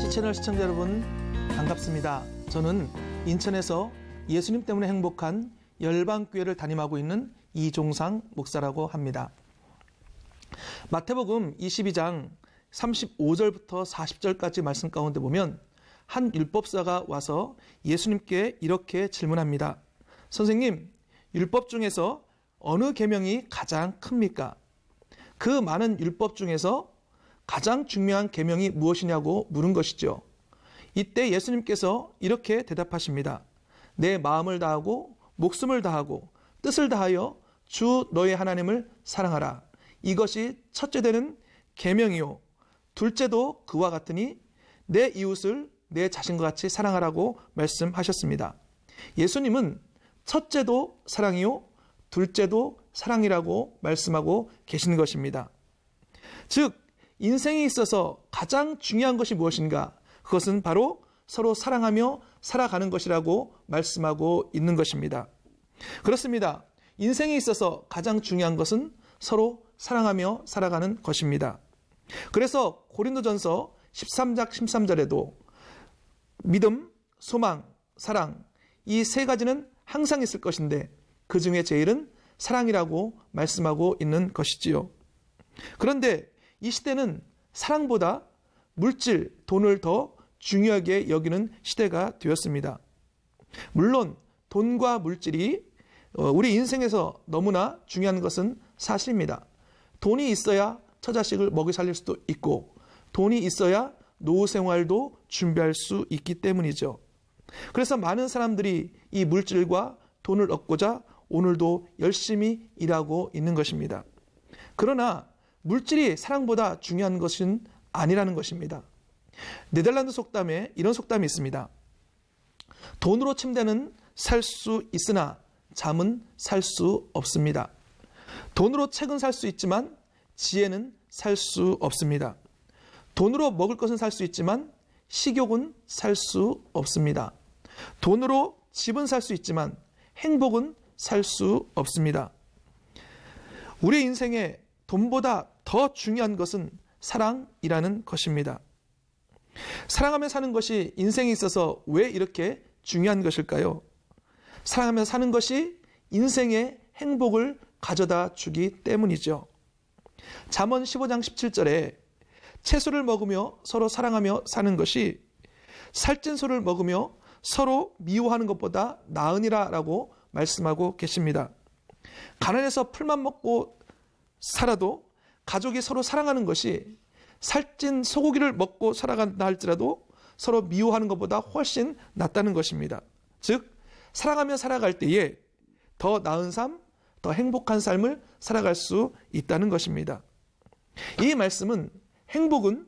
다시 채널 시청자 여러분 반갑습니다. 저는 인천에서 예수님 때문에 행복한 열방교회를 담임하고 있는 이종상 목사라고 합니다. 마태복음 22장 35절부터 40절까지 말씀 가운데 보면 한 율법사가 와서 예수님께 이렇게 질문합니다. 선생님, 율법 중에서 어느 계명이 가장 큽니까? 그 많은 율법 중에서 가장 중요한 계명이 무엇이냐고 물은 것이죠. 이때 예수님께서 이렇게 대답하십니다. 내 마음을 다하고 목숨을 다하고 뜻을 다하여 주 너의 하나님을 사랑하라. 이것이 첫째 되는 계명이요. 둘째도 그와 같으니 내 이웃을 내 자신과 같이 사랑하라고 말씀하셨습니다. 예수님은 첫째도 사랑이요. 둘째도 사랑이라고 말씀하고 계시는 것입니다. 즉 인생에 있어서 가장 중요한 것이 무엇인가? 그것은 바로 서로 사랑하며 살아가는 것이라고 말씀하고 있는 것입니다. 그렇습니다. 인생에 있어서 가장 중요한 것은 서로 사랑하며 살아가는 것입니다. 그래서 고린도전서 13장 13절에도 믿음, 소망, 사랑 이 세 가지는 항상 있을 것인데 그 중에 제일은 사랑이라고 말씀하고 있는 것이지요. 그런데 이 시대는 사랑보다 물질, 돈을 더 중요하게 여기는 시대가 되었습니다. 물론 돈과 물질이 우리 인생에서 너무나 중요한 것은 사실입니다. 돈이 있어야 처자식을 먹이 살릴 수도 있고 돈이 있어야 노후 생활도 준비할 수 있기 때문이죠. 그래서 많은 사람들이 이 물질과 돈을 얻고자 오늘도 열심히 일하고 있는 것입니다. 그러나 물질이 사랑보다 중요한 것은 아니라는 것입니다. 네덜란드 속담에 이런 속담이 있습니다. 돈으로 침대는 살 수 있으나 잠은 살 수 없습니다. 돈으로 책은 살 수 있지만 지혜는 살 수 없습니다. 돈으로 먹을 것은 살 수 있지만 식욕은 살 수 없습니다. 돈으로 집은 살 수 있지만 행복은 살 수 없습니다. 우리 인생에 돈보다 더 중요한 것은 사랑이라는 것입니다. 사랑하며 사는 것이 인생에 있어서 왜 이렇게 중요한 것일까요? 사랑하며 사는 것이 인생의 행복을 가져다 주기 때문이죠. 잠언 15장 17절에 채소를 먹으며 서로 사랑하며 사는 것이 살찐 소를 먹으며 서로 미워하는 것보다 나으니라 라고 말씀하고 계십니다. 가난해서 풀만 먹고 살아도 가족이 서로 사랑하는 것이 살찐 소고기를 먹고 살아간다 할지라도 서로 미워하는 것보다 훨씬 낫다는 것입니다. 즉 사랑하며 살아갈 때에 더 나은 삶, 더 행복한 삶을 살아갈 수 있다는 것입니다. 이 말씀은 행복은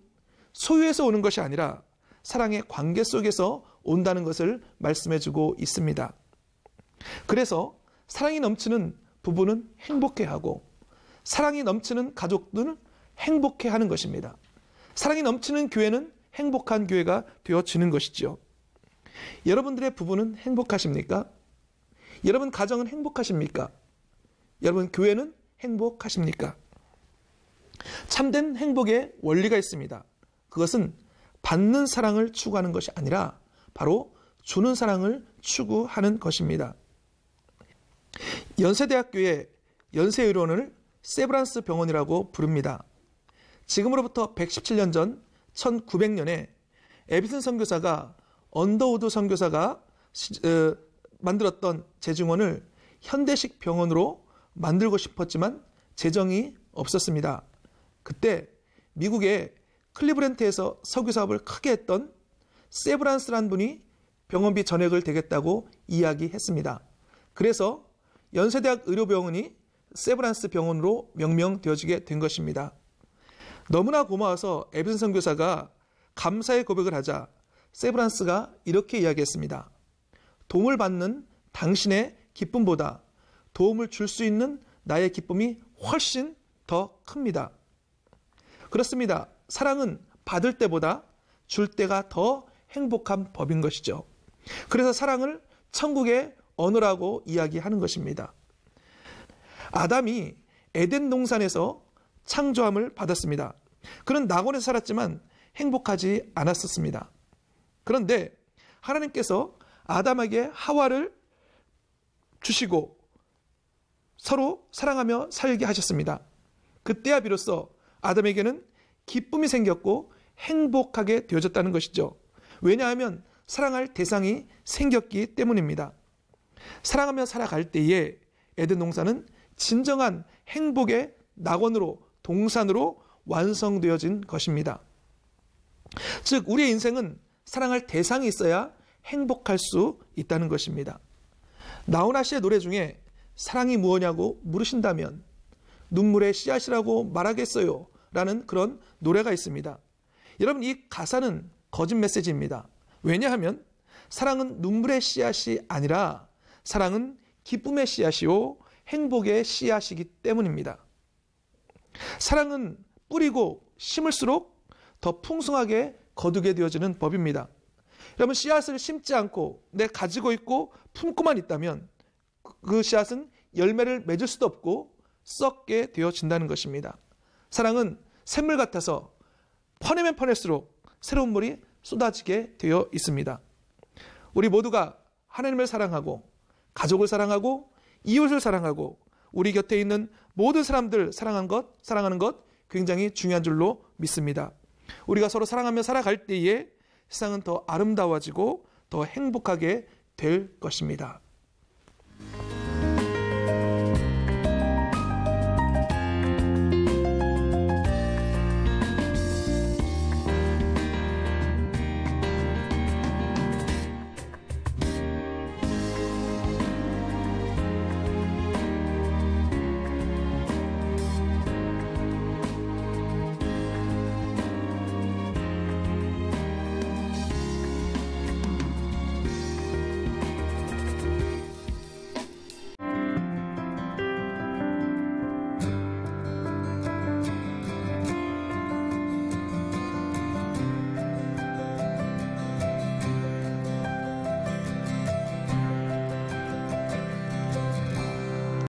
소유에서 오는 것이 아니라 사랑의 관계 속에서 온다는 것을 말씀해주고 있습니다. 그래서 사랑이 넘치는 부부는 행복해하고 사랑이 넘치는 가족들은 행복해하는 것입니다. 사랑이 넘치는 교회는 행복한 교회가 되어지는 것이죠. 여러분들의 부부는 행복하십니까? 여러분 가정은 행복하십니까? 여러분 교회는 행복하십니까? 참된 행복의 원리가 있습니다. 그것은 받는 사랑을 추구하는 것이 아니라 바로 주는 사랑을 추구하는 것입니다. 연세대학교의 연세의료원을 세브란스 병원이라고 부릅니다. 지금으로부터 117년 전 1900년에 에비슨 선교사가 언더우드 선교사가 만들었던 재증원을 현대식 병원으로 만들고 싶었지만 재정이 없었습니다. 그때 미국의 클리브랜드에서 석유 사업을 크게 했던 세브란스라는 분이 병원비 전액을 대겠다고 이야기했습니다. 그래서 연세대학 의료병원이 세브란스 병원으로 명명되어지게 된 것입니다. 너무나 고마워서 에비슨 선교사가 감사의 고백을 하자 세브란스가 이렇게 이야기했습니다. 도움을 받는 당신의 기쁨보다 도움을 줄 수 있는 나의 기쁨이 훨씬 더 큽니다. 그렇습니다. 사랑은 받을 때보다 줄 때가 더 행복한 법인 것이죠. 그래서 사랑을 천국의 언어라고 이야기하는 것입니다. 아담이 에덴 동산에서 창조함을 받았습니다. 그는 낙원에서 살았지만 행복하지 않았었습니다. 그런데 하나님께서 아담에게 하와를 주시고 서로 사랑하며 살게 하셨습니다. 그때야 비로소 아담에게는 기쁨이 생겼고 행복하게 되어졌다는 것이죠. 왜냐하면 사랑할 대상이 생겼기 때문입니다. 사랑하며 살아갈 때에 에덴 동산은 진정한 행복의 낙원으로, 동산으로 완성되어진 것입니다. 즉 우리의 인생은 사랑할 대상이 있어야 행복할 수 있다는 것입니다. 나훈아 씨의 노래 중에 사랑이 무엇냐고 물으신다면 눈물의 씨앗이라고 말하겠어요 라는 그런 노래가 있습니다. 여러분, 이 가사는 거짓 메시지입니다. 왜냐하면 사랑은 눈물의 씨앗이 아니라 사랑은 기쁨의 씨앗이요 행복의 씨앗이기 때문입니다. 사랑은 뿌리고 심을수록 더 풍성하게 거두게 되어지는 법입니다. 여러분, 씨앗을 심지 않고 내 가지고 있고 품고만 있다면 그 씨앗은 열매를 맺을 수도 없고 썩게 되어진다는 것입니다. 사랑은 샘물 같아서 퍼내면 퍼낼수록 새로운 물이 쏟아지게 되어 있습니다. 우리 모두가 하나님을 사랑하고 가족을 사랑하고 이웃을 사랑하고 우리 곁에 있는 모든 사람들 사랑하는 것 굉장히 중요한 줄로 믿습니다. 우리가 서로 사랑하며 살아갈 때에 세상은 더 아름다워지고 더 행복하게 될 것입니다.